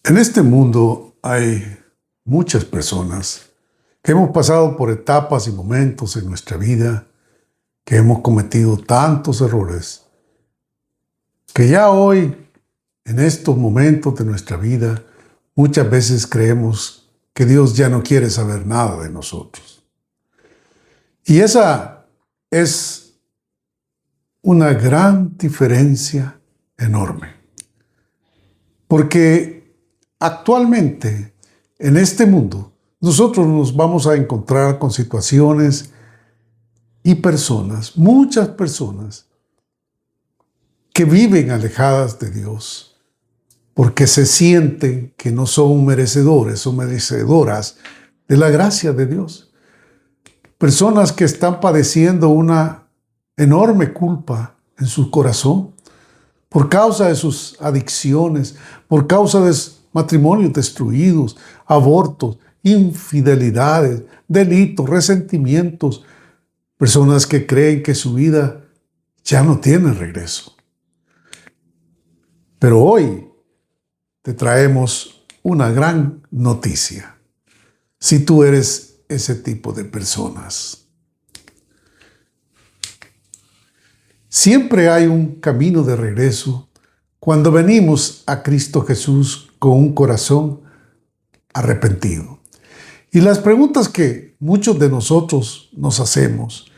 En este mundo hay muchas personas que hemos pasado por etapas y momentos en nuestra vida, que hemos cometido tantos errores, que ya hoy, en estos momentos de nuestra vida, muchas veces creemos que Dios ya no quiere saber nada de nosotros. Y esa es una gran diferencia enorme. Porque actualmente, en este mundo, nosotros nos vamos a encontrar con situaciones y personas, muchas personas, que viven alejadas de Dios, porque se sienten que no son merecedores o merecedoras de la gracia de Dios. Personas que están padeciendo una enorme culpa en su corazón por causa de sus adicciones, por causa de matrimonios destruidos, abortos, infidelidades, delitos, resentimientos. Personas que creen que su vida ya no tiene regreso. Pero hoy te traemos una gran noticia. Si tú eres ese tipo de personas. Siempre hay un camino de regreso cuando venimos a Cristo Jesús con un corazón arrepentido. Y las preguntas que muchos de nosotros nos hacemos: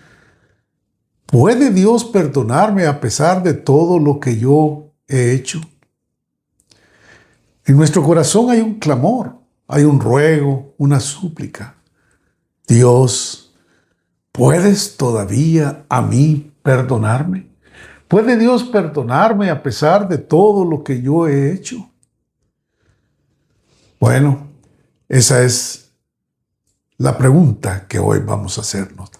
¿puede Dios perdonarme a pesar de todo lo que yo he hecho? En nuestro corazón hay un clamor, hay un ruego, una súplica. Dios, ¿puedes todavía a mí perdonarme? ¿Puede Dios perdonarme a pesar de todo lo que yo he hecho? Bueno, esa es la pregunta que hoy vamos a hacernos.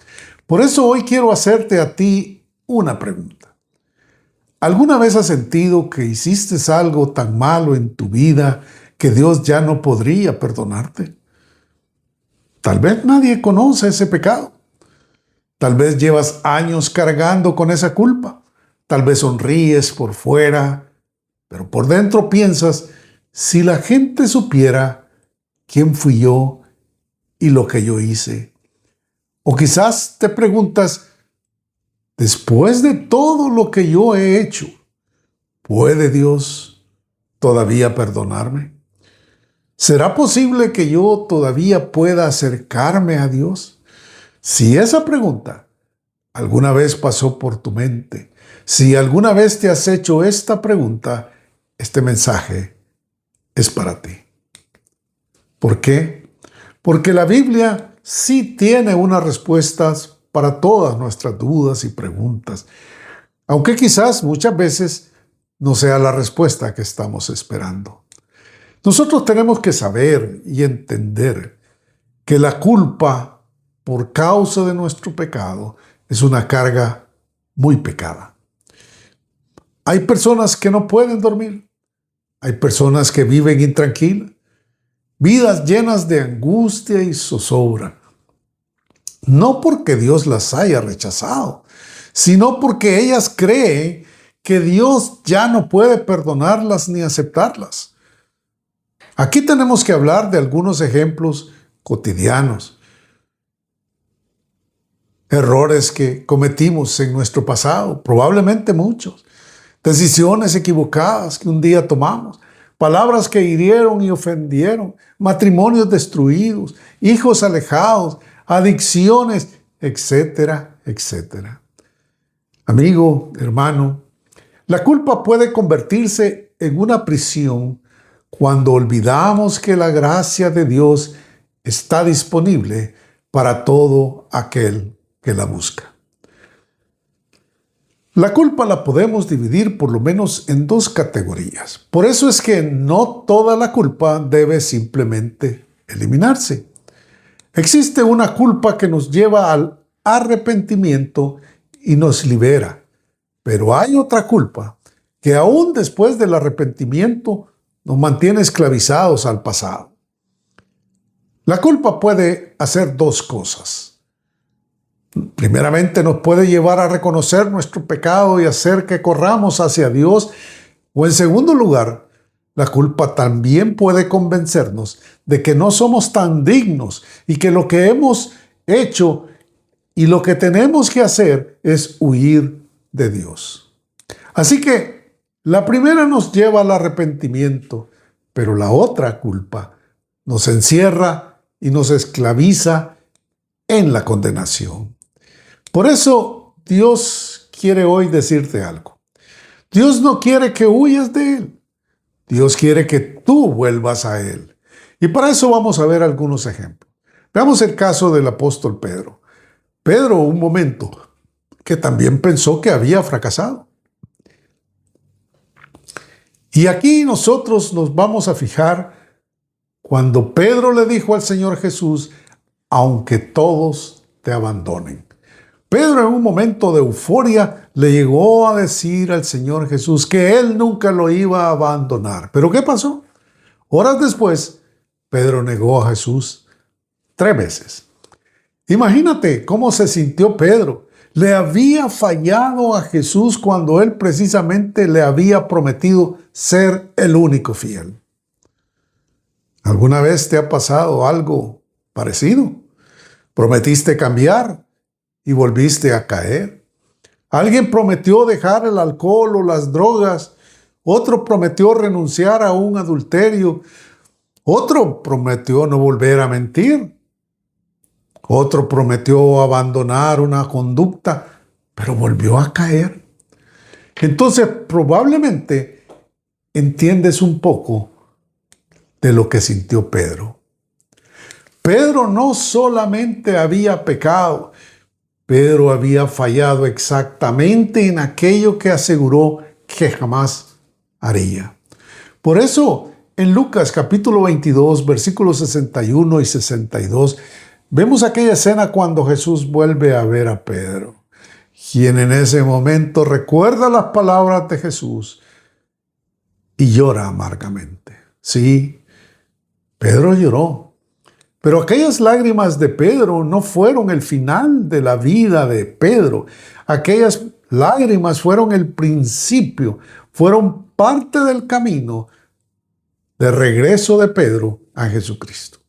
Por eso hoy quiero hacerte a ti una pregunta. ¿Alguna vez has sentido que hiciste algo tan malo en tu vida que Dios ya no podría perdonarte? Tal vez nadie conoce ese pecado. Tal vez llevas años cargando con esa culpa. Tal vez sonríes por fuera, pero por dentro piensas: si la gente supiera quién fui yo y lo que yo hice. O quizás te preguntas: después de todo lo que yo he hecho, ¿puede Dios todavía perdonarme? ¿Será posible que yo todavía pueda acercarme a Dios? Si esa pregunta alguna vez pasó por tu mente, si alguna vez te has hecho esta pregunta, este mensaje es para ti. ¿Por qué? Porque la Biblia sí tiene unas respuestas para todas nuestras dudas y preguntas, aunque quizás muchas veces no sea la respuesta que estamos esperando. Nosotros tenemos que saber y entender que la culpa por causa de nuestro pecado es una carga muy pesada. Hay personas que no pueden dormir. Hay personas que viven intranquilas, vidas llenas de angustia y zozobra. No porque Dios las haya rechazado, sino porque ellas creen que Dios ya no puede perdonarlas ni aceptarlas. Aquí tenemos que hablar de algunos ejemplos cotidianos. Errores que cometimos en nuestro pasado, probablemente muchos. Decisiones equivocadas que un día tomamos. Palabras que hirieron y ofendieron. Matrimonios destruidos. Hijos alejados. Adicciones, etcétera, etcétera. Amigo, hermano, la culpa puede convertirse en una prisión cuando olvidamos que la gracia de Dios está disponible para todo aquel que la busca. La culpa la podemos dividir por lo menos en dos categorías. Por eso es que no toda la culpa debe simplemente eliminarse. Existe una culpa que nos lleva al arrepentimiento y nos libera. Pero hay otra culpa que aún después del arrepentimiento nos mantiene esclavizados al pasado. La culpa puede hacer dos cosas. Primeramente, nos puede llevar a reconocer nuestro pecado y hacer que corramos hacia Dios. O en segundo lugar, La culpa también puede convencernos de que no somos tan dignos y que lo que hemos hecho y lo que tenemos que hacer es huir de Dios. Así que la primera nos lleva al arrepentimiento, pero la otra culpa nos encierra y nos esclaviza en la condenación. Por eso Dios quiere hoy decirte algo. Dios no quiere que huyas de Él. Dios quiere que tú vuelvas a Él. Y para eso vamos a ver algunos ejemplos. Veamos el caso del apóstol Pedro. Pedro, un momento, que también pensó que había fracasado. Y aquí nosotros nos vamos a fijar cuando Pedro le dijo al Señor Jesús, aunque todos te abandonen. Pedro en un momento de euforia le llegó a decir al Señor Jesús que él nunca lo iba a abandonar. ¿Pero qué pasó? Horas después, Pedro negó a Jesús 3 veces. Imagínate cómo se sintió Pedro. Le había fallado a Jesús cuando él precisamente le había prometido ser el único fiel. ¿Alguna vez te ha pasado algo parecido? Prometiste cambiar y volviste a caer. Alguien prometió dejar el alcohol o las drogas. Otro prometió renunciar a un adulterio. Otro prometió no volver a mentir. Otro prometió abandonar una conducta, pero volvió a caer. Entonces, probablemente entiendes un poco de lo que sintió Pedro. Pedro no solamente había pecado, Pedro había fallado exactamente en aquello que aseguró que jamás haría. Por eso, en Lucas capítulo 22, versículos 61 y 62, vemos aquella escena cuando Jesús vuelve a ver a Pedro, quien en ese momento recuerda las palabras de Jesús y llora amargamente. Sí, Pedro lloró. Pero aquellas lágrimas de Pedro no fueron el final de la vida de Pedro. Aquellas lágrimas fueron el principio, fueron parte del camino de regreso de Pedro a Jesucristo.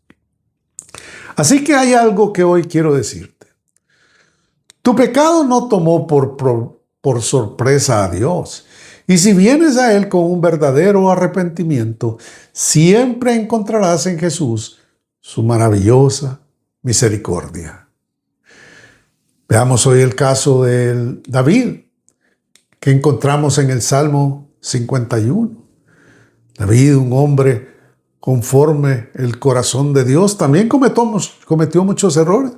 Así que hay algo que hoy quiero decirte. Tu pecado no tomó por sorpresa a Dios. Y si vienes a Él con un verdadero arrepentimiento, siempre encontrarás en Jesús su maravillosa misericordia. Veamos hoy el caso de David, que encontramos en el Salmo 51. David, un hombre conforme el corazón de Dios, también cometió muchos errores.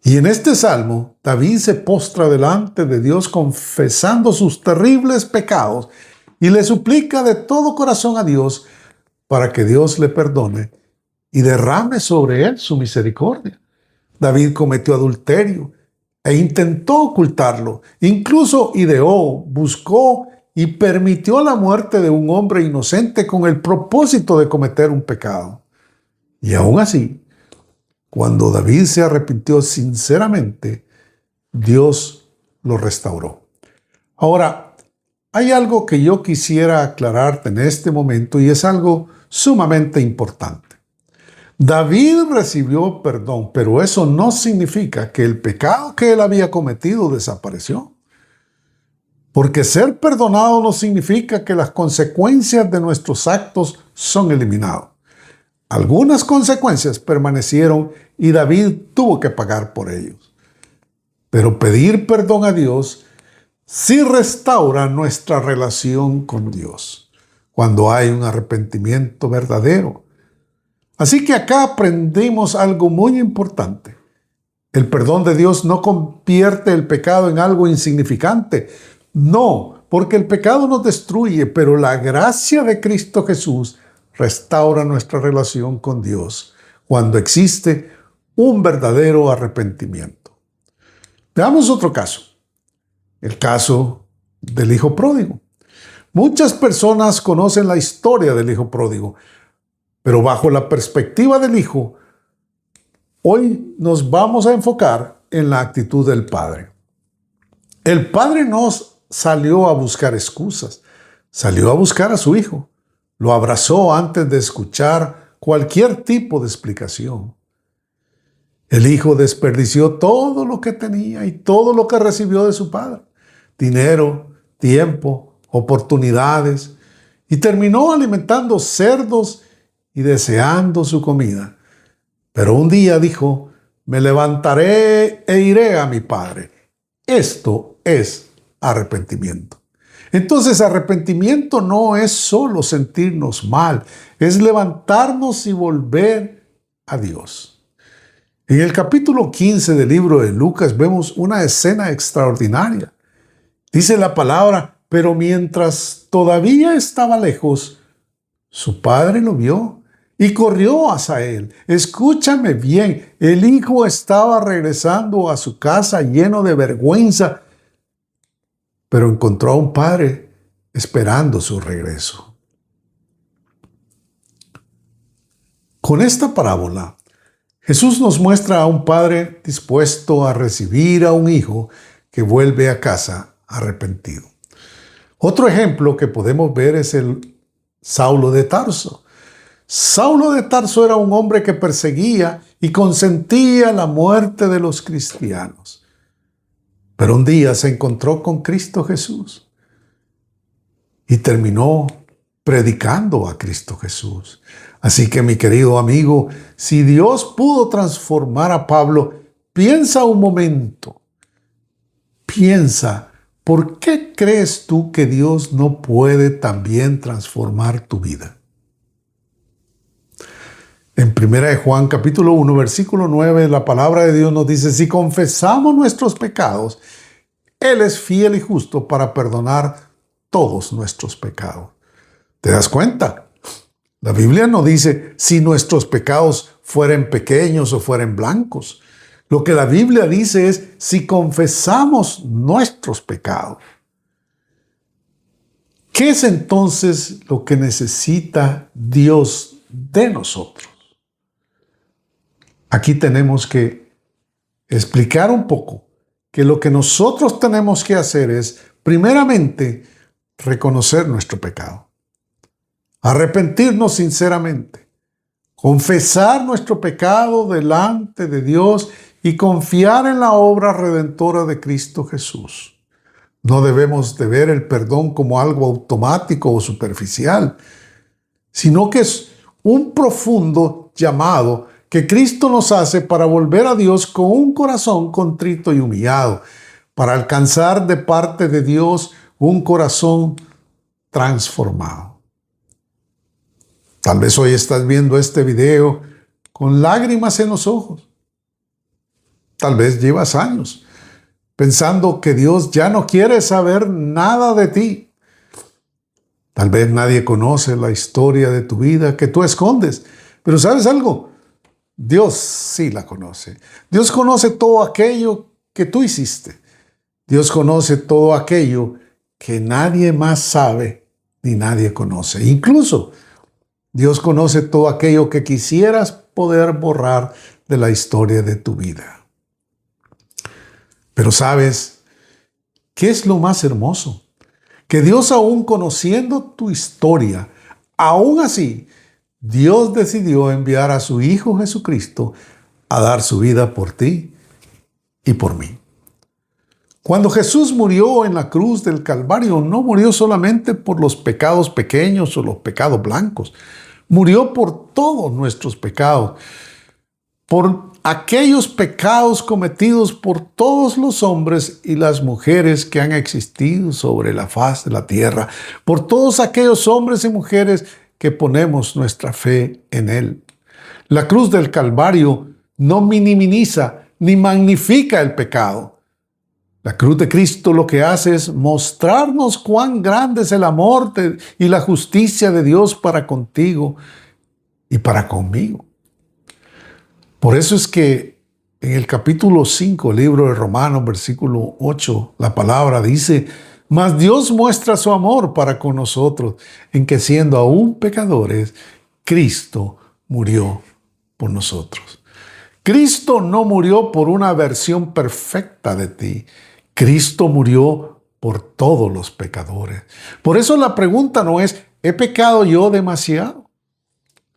Y en este salmo, David se postra delante de Dios confesando sus terribles pecados y le suplica de todo corazón a Dios para que Dios le perdone y derrame sobre él su misericordia. David cometió adulterio e intentó ocultarlo. Incluso ideó, buscó y permitió la muerte de un hombre inocente con el propósito de cometer un pecado. Y aún así, cuando David se arrepintió sinceramente, Dios lo restauró. Ahora, hay algo que yo quisiera aclararte en este momento y es algo sumamente importante. David recibió perdón, pero eso no significa que el pecado que él había cometido desapareció. Porque ser perdonado no significa que las consecuencias de nuestros actos son eliminadas. Algunas consecuencias permanecieron y David tuvo que pagar por ellos. Pero pedir perdón a Dios sí restaura nuestra relación con Dios cuando hay un arrepentimiento verdadero. Así que acá aprendimos algo muy importante. El perdón de Dios no convierte el pecado en algo insignificante. No, porque el pecado nos destruye, pero la gracia de Cristo Jesús restaura nuestra relación con Dios cuando existe un verdadero arrepentimiento. Veamos otro caso, el caso del hijo pródigo. Muchas personas conocen la historia del hijo pródigo, pero bajo la perspectiva del hijo, hoy nos vamos a enfocar en la actitud del padre. El padre no salió a buscar excusas, Salió a buscar a su hijo. Lo abrazó antes de escuchar cualquier tipo de explicación. El hijo desperdició todo lo que tenía y todo lo que recibió de su padre: dinero, tiempo, oportunidades, y terminó alimentando cerdos y deseando su comida. Pero un día dijo: me levantaré e iré a mi padre. Esto es arrepentimiento. Entonces, arrepentimiento no es solo sentirnos mal, es levantarnos y volver a Dios. En el capítulo 15 del libro de Lucas vemos una escena extraordinaria. Dice la palabra: pero mientras todavía estaba lejos, su padre lo vio y corrió hacia él. Escúchame bien, el hijo estaba regresando a su casa lleno de vergüenza, pero encontró a un padre esperando su regreso. Con esta parábola, Jesús nos muestra a un padre dispuesto a recibir a un hijo que vuelve a casa arrepentido. Otro ejemplo que podemos ver es el Saulo de Tarso. Saulo de Tarso era un hombre que perseguía y consentía la muerte de los cristianos. Pero un día se encontró con Cristo Jesús y terminó predicando a Cristo Jesús. Así que, mi querido amigo, si Dios pudo transformar a Pablo, piensa un momento. Piensa, ¿por qué crees tú que Dios no puede también transformar tu vida? En 1 Juan capítulo 1, versículo 9, la palabra de Dios nos dice: si confesamos nuestros pecados, Él es fiel y justo para perdonar todos nuestros pecados. ¿Te das cuenta? La Biblia no dice si nuestros pecados fueren pequeños o fueren blancos. Lo que la Biblia dice es si confesamos nuestros pecados. ¿Qué es entonces lo que necesita Dios de nosotros? Aquí tenemos que explicar un poco que lo que nosotros tenemos que hacer es, primeramente, reconocer nuestro pecado, arrepentirnos sinceramente, confesar nuestro pecado delante de Dios y confiar en la obra redentora de Cristo Jesús. No debemos de ver el perdón como algo automático o superficial, sino que es un profundo llamado que Cristo nos hace para volver a Dios con un corazón contrito y humillado, para alcanzar de parte de Dios un corazón transformado. Tal vez hoy estás viendo este video con lágrimas en los ojos. Tal vez llevas años pensando que Dios ya no quiere saber nada de ti. Tal vez nadie conoce la historia de tu vida que tú escondes. Pero ¿sabes algo? Dios sí la conoce. Dios conoce todo aquello que tú hiciste. Dios conoce todo aquello que nadie más sabe ni nadie conoce. Incluso Dios conoce todo aquello que quisieras poder borrar de la historia de tu vida. Pero ¿sabes qué es lo más hermoso? Que Dios, aún conociendo tu historia, aún así, Dios decidió enviar a su Hijo Jesucristo a dar su vida por ti y por mí. Cuando Jesús murió en la cruz del Calvario, no murió solamente por los pecados pequeños o los pecados blancos. Murió por todos nuestros pecados, por aquellos pecados cometidos por todos los hombres y las mujeres que han existido sobre la faz de la tierra, por todos aquellos hombres y mujeres que ponemos nuestra fe en Él. La cruz del Calvario no minimiza ni magnifica el pecado. La cruz de Cristo lo que hace es mostrarnos cuán grande es el amor y la justicia de Dios para contigo y para conmigo. Por eso es que en el capítulo 5, libro de Romanos, versículo 8, la palabra dice: mas Dios muestra su amor para con nosotros, en que siendo aún pecadores, Cristo murió por nosotros. Cristo no murió por una versión perfecta de ti. Cristo murió por todos los pecadores. Por eso la pregunta no es, ¿he pecado yo demasiado?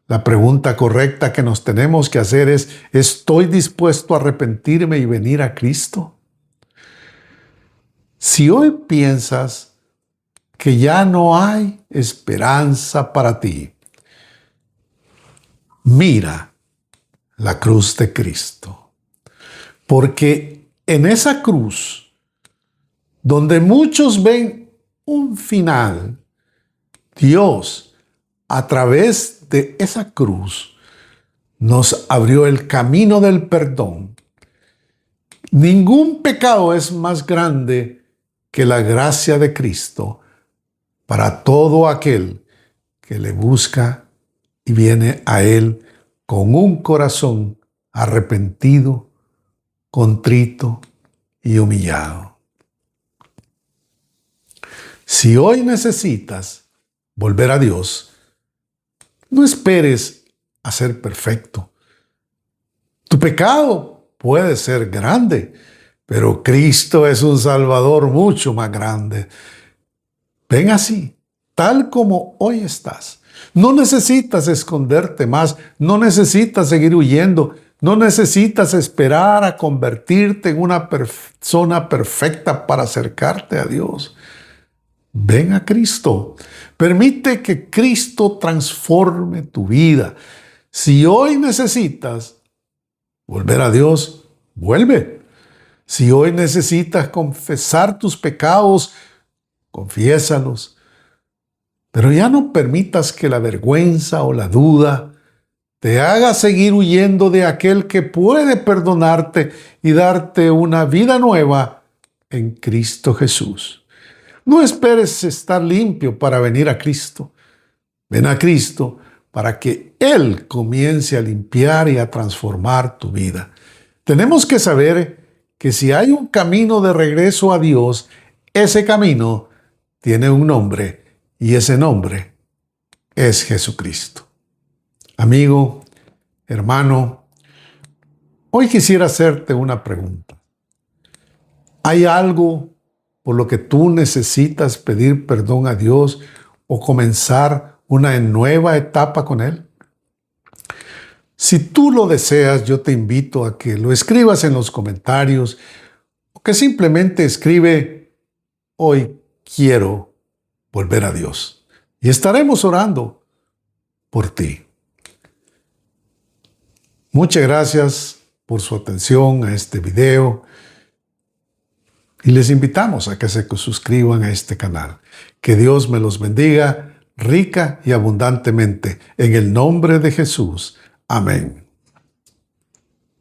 La pregunta correcta que nos tenemos que hacer es, ¿estoy dispuesto a arrepentirme y venir a Cristo? Si hoy piensas que ya no hay esperanza para ti, mira la cruz de Cristo. Porque en esa cruz, donde muchos ven un final, Dios, a través de esa cruz, nos abrió el camino del perdón. Ningún pecado es más grande que la gracia de Cristo para todo aquel que le busca y viene a Él con un corazón arrepentido, contrito y humillado. Si hoy necesitas volver a Dios, no esperes a ser perfecto. Tu pecado puede ser grande, pero Cristo es un Salvador mucho más grande. Ven así, tal como hoy estás. No necesitas esconderte más, no necesitas seguir huyendo, no necesitas esperar a convertirte en una persona perfecta para acercarte a Dios. Ven a Cristo. Permite que Cristo transforme tu vida. Si hoy necesitas volver a Dios, vuelve. Si hoy necesitas confesar tus pecados, confiésalos. Pero ya no permitas que la vergüenza o la duda te haga seguir huyendo de aquel que puede perdonarte y darte una vida nueva en Cristo Jesús. No esperes estar limpio para venir a Cristo. Ven a Cristo para que Él comience a limpiar y a transformar tu vida. Tenemos que saber que si hay un camino de regreso a Dios, ese camino tiene un nombre y ese nombre es Jesucristo. Amigo, hermano, hoy quisiera hacerte una pregunta. ¿Hay algo por lo que tú necesitas pedir perdón a Dios o comenzar una nueva etapa con Él? Si tú lo deseas, yo te invito a que lo escribas en los comentarios o que simplemente escribe, hoy quiero volver a Dios. Y estaremos orando por ti. Muchas gracias por su atención a este video y les invitamos a que se suscriban a este canal. Que Dios me los bendiga rica y abundantemente. En el nombre de Jesús. Amén.